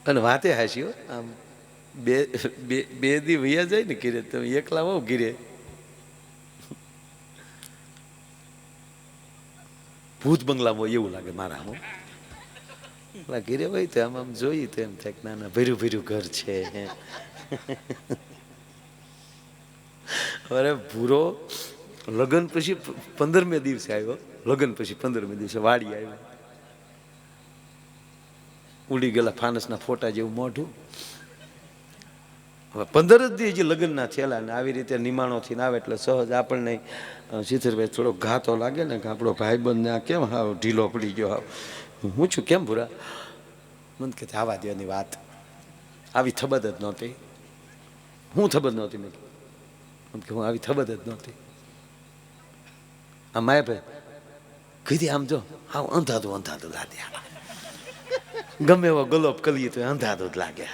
અને વાતે હાસ્યો આમ બે બે બે દી વૈયા જાય ને ઘીરે, તમે એકલા હોવ ઘીરે, ભૂત બંગલામાં હોય એવું લાગે મારા. હું ઘીરે હોય તો આમ આમ જોઈ તો એમ થાય ના ના ભર્યું ભર્યું ઘર છે. અરે ભૂરો લગ્ન પછી 15મે દિવસે આવ્યો, લગ્ન પછી 15મે દિવસે વાડી આવ્યો, ઉડી ગયેલા ફાનસના ફોટા જેવું મોઢું. હવે 15 જ દી હજી લગ્નના થયેલા ને આવી રીતે નિમાણોથી ના આવે એટલે સહજ આપણને શીતરભાઈ થોડો ઘા તો લાગે ને કે આપણો ભાઈબંધ આ કેમ હાવ ઢીલો પડી ગયો. હાવ હું છું કેમ ભૂરા? મને કે આવા દેવાની વાત, આવી થબદ જ નહોતી. હું થબદ નહોતી? મેં કે હું આવી થબદ જ નહોતી. આ માયા ભાઈ કીધી આમ જો હાવ અંધાધું અંધાધું લાગે, ગમે એવો ગલોપ કરીએ તો અંધાધું જ લાગે.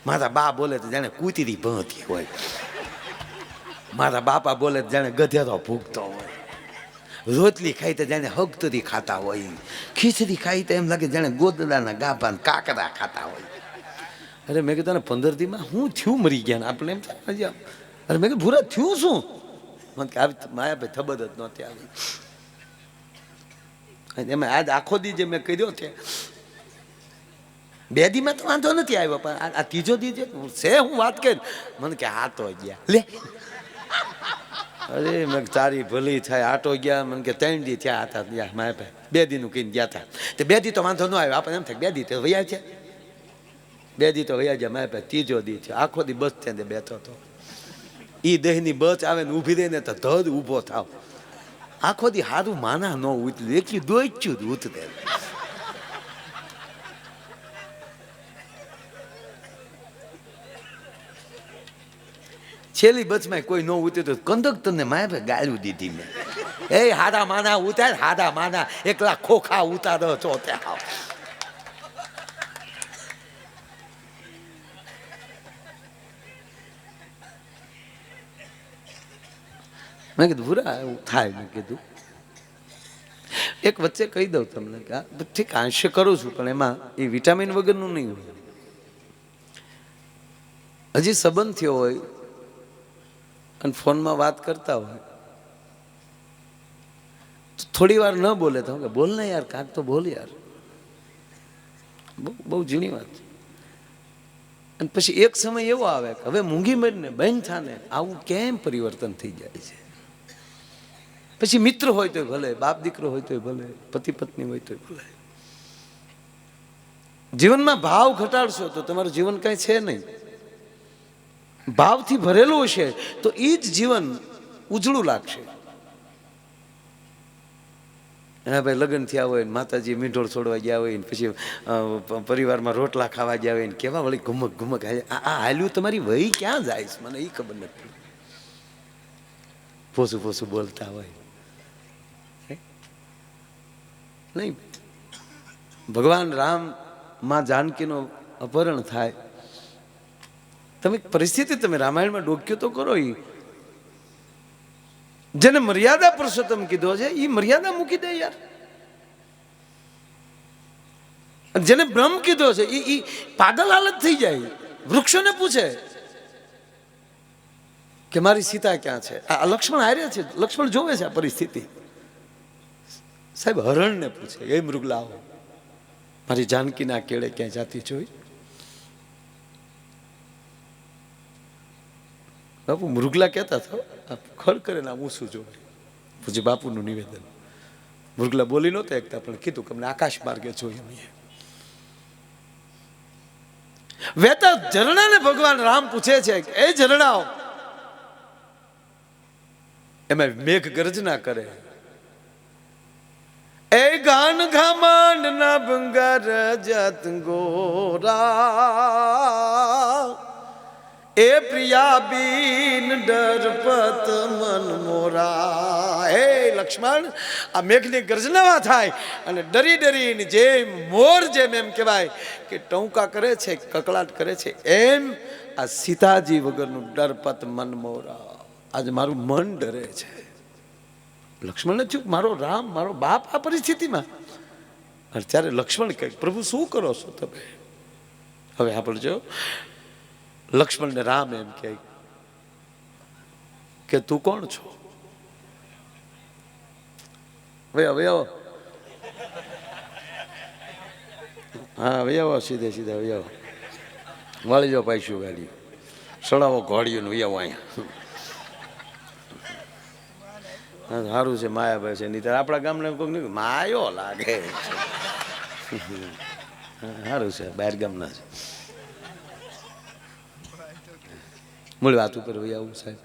મારા બા બોલે તો જાણે કૂતરી ભણતી હોય, મારા બાપા બોલે તો જાણે ગધેડો ભૂગતો હોય, રોટલી ખાઈ તો જાણે હગતરી ખાતા હોય, ખીચડી ખાઈ તો એમ લાગે જાણે ગોદડાના ગાભા કાકરા ખાતા હોય. અરે મેં કીધું 15 દીમાં હું થયું મરી ગયા ને આપણે એમ થાય. અરે મેં કીધું ભૂરા થયું શું? મને કે આવી માયાભાઈ થબદ જ નહોતી આવી. એમાં આજ આખો દી જે મેં કર્યો છે 2 દીમાં તો વાંધો નથી આવ્યો, પણ આ ત્રીજો દી છે હું વાત કરી. મને કે આટો ગયા લે. અરે મેં તારી ભલી થાય, આટો ગયા. મને કે 3 દી થયા હતા ગયા મારા ભાઈ, 2 દીનું કહીને ગયા હતા. તે 2 દી તો વાંધો ન આવ્યો, આપણને એમ થાય 2 દી તો વયા છે, 2 દી તો વયા ગયા મારા ભાઈ. ત્રીજો દી છે, આખો દી બસ ત્યાં બેઠો હતો. એ દહીંની બચ આવે ને ઊભી રહીને તો ધડ ઊભો થાવ. આખો દી સારું માના ન ઉતર્યું, એટલી દોચ્યું જ ઉતરે. છેલ્લી બસમાં કોઈ ન ઉતર્યું તો કંડક્ટરને માયા ગાળ્યું દીધી મેં. એ હાડા માના ઉતાર, હાડા માના એકલા ખોખા ઉતારો છો ત્યાં. મેં કીધું ભૂરા એવું થાય. મેં કીધું એક વચ્ચે કહી દઉં તમને કે ઠીક આંશે કરું છું, પણ એમાં એ વિટામિન વગરનું નહીં હોય. હજી સંબંધ થયો હોય અને ફોનમાં વાત કરતા હોય તો થોડી વાર ન બોલે તો બોલ ને યાર, કાંક તો બોલ યાર. બહુ ઝીણી વાત. અને પછી એક સમય એવો આવે કે હવે મૂંગી મરીને બંધ થાને, આવું કેમ પરિવર્તન થઈ જાય છે. પછી મિત્ર હોય તોય ભલે, બાપ દીકરો હોય તોય ભલે, પતિ પત્ની હોય તોય ભલે. જીવનમાં ભાવ ઘટાડશો તો તમારું જીવન કઈ છે નહીં. ભાવથી ભરેલું હશે તો એ જ જીવન ઉજળું લાગશે. હા ભાઈ, લગ્ન થયા હોય ને માતાજી મીંઢોળ છોડવા ગયા હોય ને પછી પરિવારમાં રોટલા ખાવા ગયા હોય ને કેવા વળી ઘુમક ઘુમક આ હાલ્યું તમારી વહી ક્યાં જાય છે મને એ ખબર નથી. ફોસું ફોસું બોલતા હોય નહીં. ભગવાન રામ માં જાનકીનો અપહરણ થાય, તમે પરિસ્થિતિ તમે રામાયણમાં ડોક્યો તો કરો. જેને મર્યાદા પુરુષોત્તમ કીધો છે એ મર્યાદા મૂકી દે યાર. જેને બ્રહ્મ કીધો છે એ પાગલ હાલત થઈ જાય. વૃક્ષોને પૂછે કે મારી સીતા ક્યાં છે. આ લક્ષ્મણ હાર્યા છે, લક્ષ્મણ જોવે છે આ પરિસ્થિતિ. સાહેબ હરણને પૂછે, એ મૃગલા આવો મારી જાનકીના કેળે ક્યાં જાતી જોઈ. બાપુ મૃગલા કહેતા હતા ખડ કરે ને હું શું જોવે. પછી બાપુનું નિવેદન. મૃગલા બોલી નહોતા એકતા પણ કીધું કે અમને આકાશ માર્ગે જોઈએ. વહેતા ઝરણાને ભગવાન રામ પૂછે છે કે એ ઝરણાઓ, એમાં મેઘ ગર્જના કરે, એ ગાન ઘામાંડ ના ભંગાર જાત ગોરા, એ પ્રિયા બીન ડરપત મન મોરા. હે લક્ષ્મણ, આ મેઘની ગર્જનામાં થાય અને ડરી ડરીને જેમ મોર જેમ એમ કહેવાય કે ટૌકા કરે છે, કકળાટ કરે છે, એમ આ સીતાજી વગરનું ડરપત મન મોરા. આજે મારું મન ડરે છે. લક્ષ્મણને થયું મારો રામ, મારો બાપ આ પરિસ્થિતિમાં. ત્યારે લક્ષ્મણ કહે પ્રભુ શું કરો છો તમે? હવે સાંભળજો, લક્ષ્મણને રામ એમ કહે કે તું કોણ છો? વયો હા વયો સીધે સીધા વયો વાળી જાઓ, પાઈશું ગાડી સડાવો ઘોડીઓ ને વયો અહીંયા. સારું છે માયાભાઈ છે, નહીં આપણા ગામને કોઈક નહીં માયો લાગે. સારું છે બહાર ગામના છે. મૂળ વાત ઉપર ભાઈ આવું સાહેબ.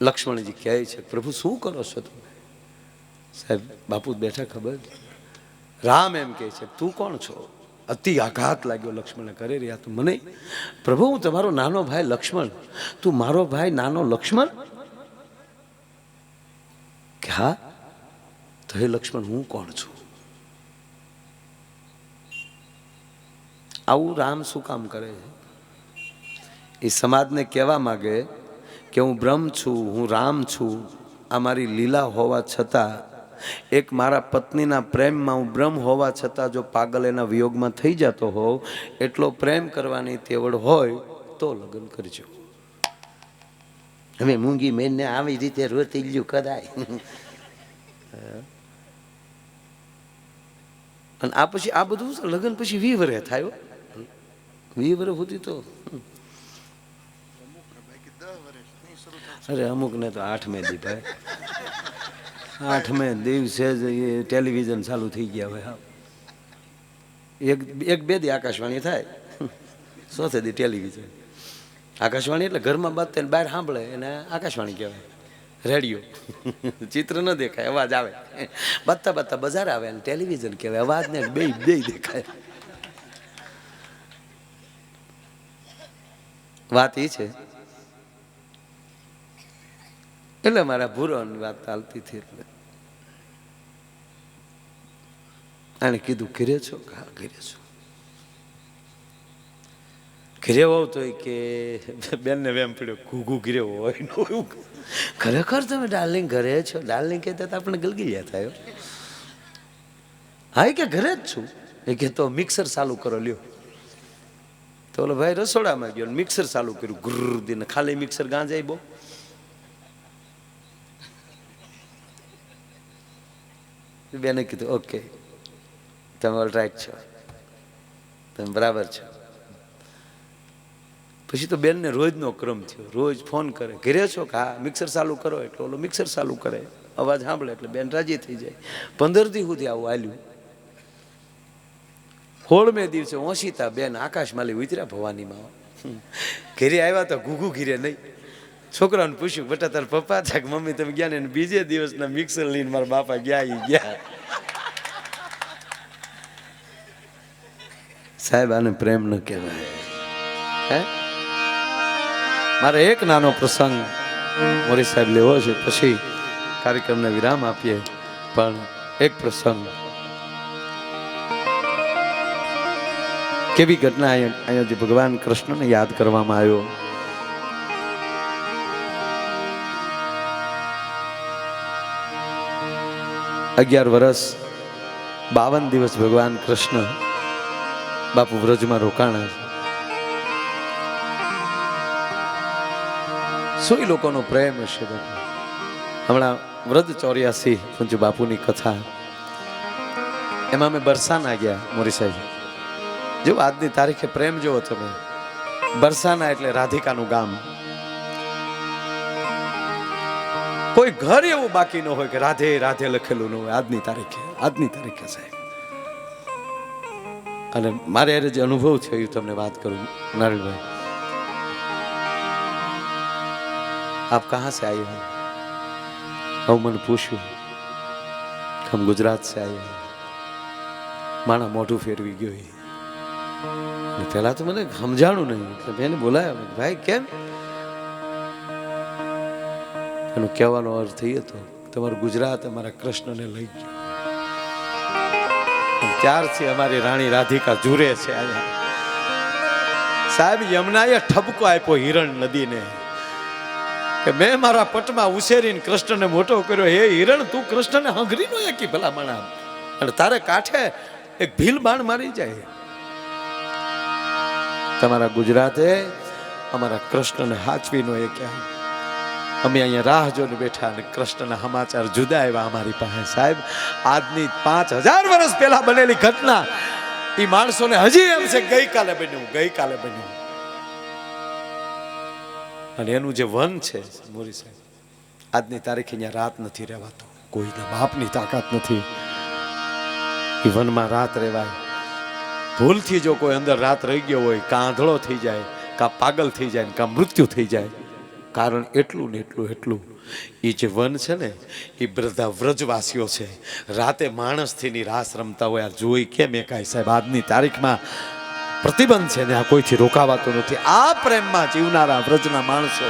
લક્ષ્મણજી કહે છે પ્રભુ શું કરો છો તમે? સાહેબ બાપુ બેઠા ખબર. રામ એમ કહે છે તું કોણ છો? અતિ આઘાત લાગ્યો લક્ષ્મણને. કરે રહ્યા તું મને? પ્રભુ હું તમારો નાનો ભાઈ લક્ષ્મણ. તું મારો ભાઈ નાનો લક્ષ્મણ? કે હા. તો હે લક્ષ્મણ હું કોણ છું? આવું રામ શું કામ કરે છે? એ સમાજને કહેવા માંગે કે હું બ્રહ્મ છું, હું રામ છું. આ મારી લીલા હોવા છતાં, એક મારા પત્નીના પ્રેમમાં હું બ્રહ્મ હોવા છતાં જો પાગલ એના વિયોગમાં થઈ જતો હોઉં, એટલો પ્રેમ કરવાની તેવડ હોય તો લગ્ન કરજો. હવે મૂંગી મેનને આવી રીતે રોતી લ્યું કદાય. અને આ પછી આ બધું લગ્ન પછી 20 વર્ષ થાય. 20 વર્ષ સુધી તો અરે અમુક ને તો 8મે દી ભાઈ, 8મે દિવસે જ ટેલિવિઝન ચાલુ થઈ ગયા હોય. એક બે દી આકાશવાણી થાય, 4થે દી ટેલિવિઝન. આકાશવાણી એટલે ઘરમાં બાદ તેને બહાર સાંભળે એને આકાશવાણી કહેવાય. રેડિયો ચિત્ર ન દેખાય, અવાજ આવે. બાદતા બાદતા બજાર આવે અને ટેલિવિઝન કહેવાય. અવાજ ને બે દેખાય. વાત એ છે. એટલે મારા ભૂરોની વાત ચાલતી હતી. એટલે આને કીધું ઘરે છો? હા ઘરે છો. ઘરે હોવ તો કે બેનને વેમ પડ્યો ઘૂઘું ઘરે હોય ન હોય. ખરેખર તમે ડાર્લિંગ ઘરે છો? ડાર્લિંગ કહેતા તો આપણે ગલગલિયા થાય. હા કે ઘરે જ છું. એ કે તો મિક્સર ચાલુ કરો લ્યો. તો ઓલો ભાઈ રસોડામાં ગયો મિક્સર ચાલુ કર્યું. ગુર્ર દીને ખાલી મિક્સર ગાંજાય બહુ. બેને કીધું ઓકે તમે ઓલ રાઈટ છો, તમે બરાબર છો. પછી તો બેનને રોજનો ક્રમ થયો. રોજ ફોન કરે ઘરે છો કે હા. મિક્સર ચાલુ કરો એટલે ઓલો મિક્સર ચાલુ કરે. અવાજ સાંભળે એટલે બેન રાજી થઈ જાય. 15 દી સુધી આવું હાલ્યું. 16મે દિવસે ઓશિતા બેન આકાશમાલી ઉતર્યા ભવાનીમાં. ઘરે આવ્યા તો ઘૂઘું ઘીરે નહીં. છોકરાને પૂછ્યું બેટા તાર પપ્પા છે કે મમ્મી તમે ગયા ને? બીજે દિવસના મિક્સર લઈને મારા બાપા ગયા. સાહેબ આને પ્રેમ ન કહેવાય. હે મારે એક નાનો પ્રસંગ મોરી સાહેબ લેવો છે, પછી કાર્યક્રમને વિરામ આપીએ. પણ એક પ્રસંગ, કેવી ઘટના અહીંયા જે ભગવાન કૃષ્ણને યાદ કરવામાં આવ્યો. અગિયાર વર્ષ 52 દિવસ ભગવાન કૃષ્ણ બાપુ વ્રજમાં રોકાણા. શું એ લોકોનો પ્રેમ હશે. હમણાં વ્રત 84 પૂજ્ય બાપુની કથા, એમાં અમે બરસાના ગયા. મોરી સાહેબ જો આજની તારીખે પ્રેમ જોવો તમે. બરસાના એટલે રાધિકાનું ગામ. કોઈ ઘર એવું બાકી ન હોય કે રાધે રાધે લખેલું ન હોય આજની તારીખે સાહેબ. અને મારે જે અનુભવ છે એ તમને વાત કરું. નારાયણભાઈ આપ કહાં से आए हो? હવે મને પૂછ્યું હમ ગુજરાત से आए हैं. માણા મોઢું ફેરવી ગયો. પહેલા તો મને સમજાણું નહીં એટલે મેં બોલાયા. ભાઈ કેમ? એનો કહેવાનો અર્થ એ હતો તમારું ગુજરાત અમારા કૃષ્ણને લઈ ગયું. ત્યારથી અમારી રાણી રાધિકા જુરે છે. સાહેબ યમુનાએ ઠપકો આપ્યો હિરણ નદીને કે મેં મારા પટમાં ઉછેરીને કૃષ્ણને મોટો કર્યો. હે હિરણ તું કૃષ્ણને હંગરી નો એકી ભલા માણા, અને તારે કાંઠે એક ભીલ બાણ મારી જાય. તમારા ગુજરાતે અમારા કૃષ્ણને હાચવીનો એ ક્યાં. અમે અહીંયા રાહ જોઈને બેઠા અને કૃષ્ણના સમાચાર જુદા આવ્યા અમારી પાસે. સાહેબ, આજની 5000 વર્ષ પહેલા બનેલી ઘટના એ માણસોને હજી એમ છે ગઈકાલે બન્યું, ગઈકાલે બન્યું. અને એનું જે વન છે મોરી સાહેબ, આજની તારીખે અહીંયા રાત નથી રહેવાતો. કોઈના બાપની તાકાત નથી એ વનમાં રાત રહેવાય. ભૂલથી જો કોઈ અંદર રાત રહી ગયો હોય, કાં આંધળો થઈ જાય, કાં પાગલ થઈ જાય, કાં મૃત્યુ થઈ જાય. કારણ એટલું ને એટલું એ જે વન છે ને એ બધા વ્રજવાસીઓ છે. રાતે માણસથી ની રાસ રમતા હોય. આ જોઈ કેમ એકાય સાહેબ, આજની તારીખમાં પ્રતિબંધ છે ને આ કોઈથી રોકાવાતો નથી. આ પ્રેમમાં જીવનારા વ્રજના માણસો